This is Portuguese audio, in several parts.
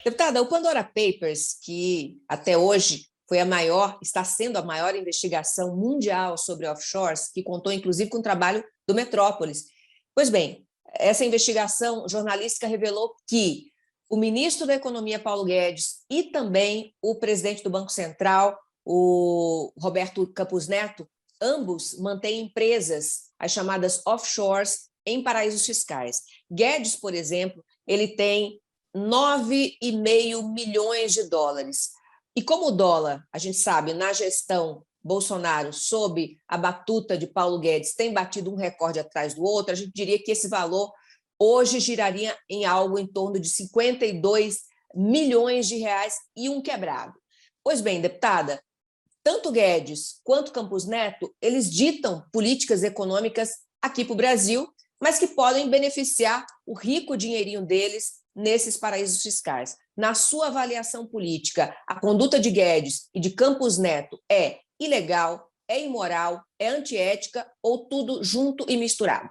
Deputada, o Pandora Papers, que até hoje foi a maior, está sendo a maior investigação mundial sobre offshores, que contou inclusive com o trabalho do Metrópolis. Pois bem, essa investigação jornalística revelou que o ministro da Economia, Paulo Guedes, e também o presidente do Banco Central, o Roberto Campos Neto, ambos mantêm empresas, as chamadas offshores, em paraísos fiscais. Guedes, por exemplo, ele tem 9,5 milhões de dólares. E como o dólar, a gente sabe, na gestão Bolsonaro, sob a batuta de Paulo Guedes, tem batido um recorde atrás do outro, a gente diria que esse valor hoje giraria em algo em torno de 52 milhões de reais e um quebrado. Pois bem, deputada, tanto Guedes quanto Campos Neto, eles ditam políticas econômicas aqui para o Brasil, mas que podem beneficiar o rico dinheirinho deles nesses paraísos fiscais. Na sua avaliação política, a conduta de Guedes e de Campos Neto é ilegal, é imoral, é antiética ou tudo junto e misturado?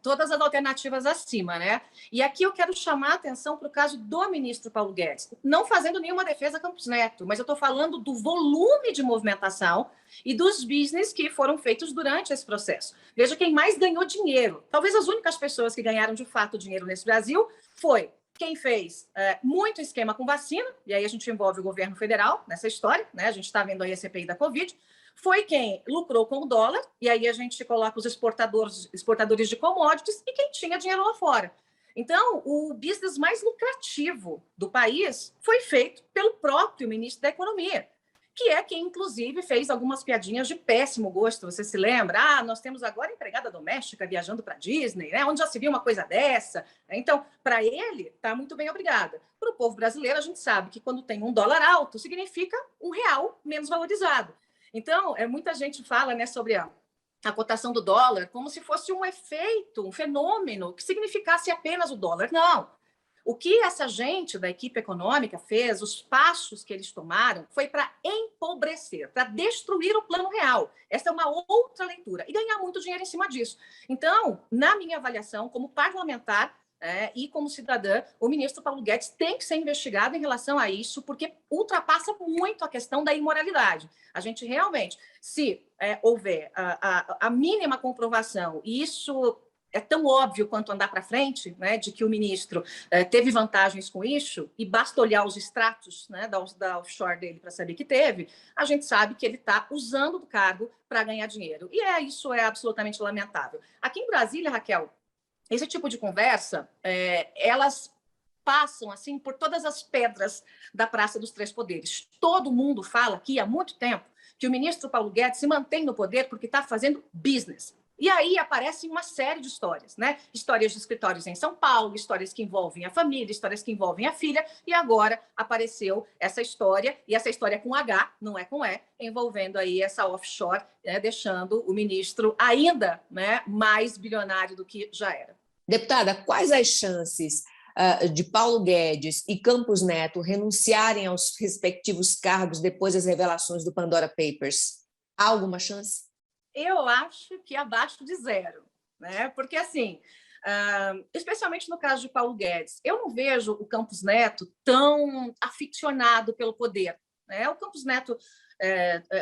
Todas as alternativas acima, né? E aqui eu quero chamar a atenção para o caso do ministro Paulo Guedes, não fazendo nenhuma defesa a Campos Neto, mas eu estou falando do volume de movimentação e dos business que foram feitos durante esse processo. Veja quem mais ganhou dinheiro. Talvez as únicas pessoas que ganharam de fato dinheiro nesse Brasil foi quem fez muito esquema com vacina, e aí a gente envolve o governo federal nessa história, né? A gente está vendo aí a CPI da Covid. Foi quem lucrou com o dólar, e aí a gente coloca os exportadores de commodities e quem tinha dinheiro lá fora. Então, o business mais lucrativo do país foi feito pelo próprio ministro da Economia, que é quem, inclusive, fez algumas piadinhas de péssimo gosto. Você se lembra? Nós temos agora empregada doméstica viajando para a Disney, né? Onde já se viu uma coisa dessa? Então, para ele, está muito bem, obrigada. Para o povo brasileiro, a gente sabe que quando tem um dólar alto, significa um real menos valorizado. Então, muita gente fala, né, sobre a cotação do dólar como se fosse um efeito, um fenômeno que significasse apenas o dólar. Não. O que essa gente da equipe econômica fez, os passos que eles tomaram, foi para empobrecer, para destruir o plano real. Essa é uma outra leitura. E ganhar muito dinheiro em cima disso. Então, na minha avaliação, como parlamentar, e como cidadã, o ministro Paulo Guedes tem que ser investigado em relação a isso, porque ultrapassa muito a questão da imoralidade. A gente realmente, se houver a mínima comprovação, e isso é tão óbvio quanto andar para frente, né, de que o ministro teve vantagens com isso, e basta olhar os extratos, né, da offshore dele para saber que teve, a gente sabe que ele está usando do cargo para ganhar dinheiro. E isso é absolutamente lamentável. Aqui em Brasília, Raquel, esse tipo de conversa, elas passam assim por todas as pedras da Praça dos Três Poderes. Todo mundo fala aqui há muito tempo que o ministro Paulo Guedes se mantém no poder porque está fazendo business. E aí aparecem uma série de histórias, né? Histórias de escritórios em São Paulo, histórias que envolvem a família, histórias que envolvem a filha, e agora apareceu essa história, e essa história com H, não é com E, envolvendo aí essa offshore, deixando o ministro ainda, né, mais bilionário do que já era. Deputada, quais as chances de Paulo Guedes e Campos Neto renunciarem aos respectivos cargos depois das revelações do Pandora Papers? Há alguma chance? Eu acho que abaixo de zero, né? Porque, assim, especialmente no caso de Paulo Guedes, eu não vejo o Campos Neto tão aficionado pelo poder, né? O Campos Neto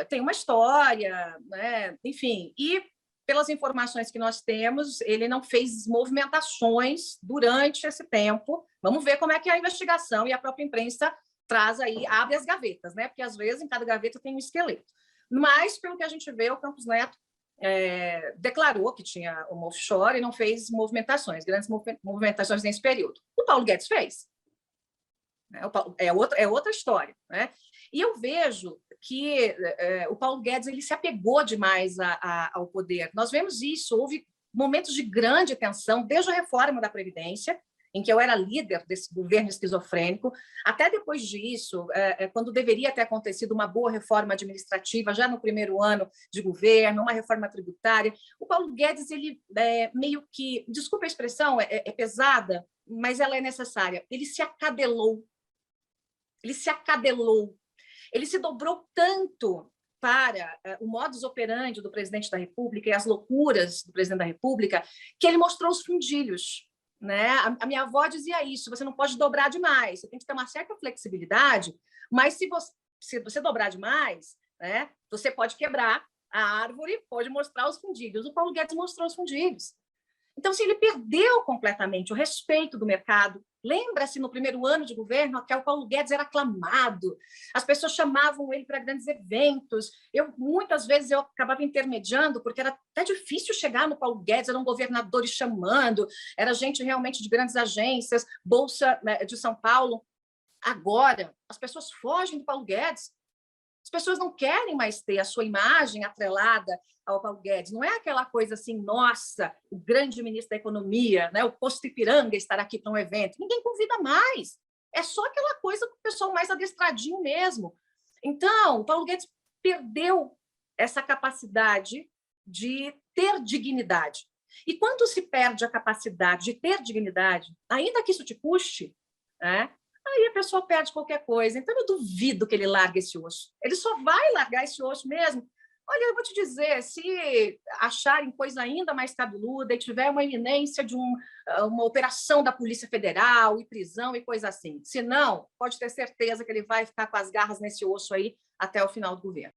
tem uma história, né? Enfim, e pelas informações que nós temos, ele não fez movimentações durante esse tempo. Vamos ver como é que a investigação e a própria imprensa traz aí, abre as gavetas, né? Porque às vezes em cada gaveta tem um esqueleto. Mas, pelo que a gente vê, o Campos Neto declarou que tinha uma offshore e não fez movimentações, grandes movimentações nesse período. O Paulo Guedes fez. É outra história, né? E eu vejo que o Paulo Guedes ele se apegou demais ao poder. Nós vemos isso, houve momentos de grande tensão, desde a reforma da Previdência, em que eu era líder desse governo esquizofrênico, até depois disso, quando deveria ter acontecido uma boa reforma administrativa, já no primeiro ano de governo, uma reforma tributária, o Paulo Guedes, ele meio que, desculpa a expressão, é pesada, mas ela é necessária, ele se acadelou. Ele se dobrou tanto para o modus operandi do presidente da República e as loucuras do presidente da República, que ele mostrou os fundilhos. né? A minha avó dizia isso: você não pode dobrar demais, você tem que ter uma certa flexibilidade, mas se você dobrar demais, né, você pode quebrar a árvore, pode mostrar os fundilhos. O Paulo Guedes mostrou os fundilhos. Então, se ele perdeu completamente o respeito do mercado, lembra-se, no primeiro ano de governo, que o Paulo Guedes era aclamado, as pessoas chamavam ele para grandes eventos. Muitas vezes eu acabava intermediando, porque era até difícil chegar no Paulo Guedes, eram governadores chamando, era gente realmente de grandes agências, Bolsa, né, de São Paulo. Agora, as pessoas fogem do Paulo Guedes. As pessoas não querem mais ter a sua imagem atrelada ao Paulo Guedes. Não é aquela coisa assim, nossa, o grande ministro da Economia, né, o Posto Ipiranga estará aqui para um evento. Ninguém convida mais. É só aquela coisa com o pessoal mais adestradinho mesmo. Então, o Paulo Guedes perdeu essa capacidade de ter dignidade. E quando se perde a capacidade de ter dignidade, ainda que isso te custe, né, aí a pessoa perde qualquer coisa. Então, eu duvido que ele largue esse osso. Ele só vai largar esse osso mesmo. Olha, eu vou te dizer, se acharem coisa ainda mais cabeluda e tiver uma iminência de uma operação da Polícia Federal e prisão e coisa assim. Se não, pode ter certeza que ele vai ficar com as garras nesse osso aí até o final do governo.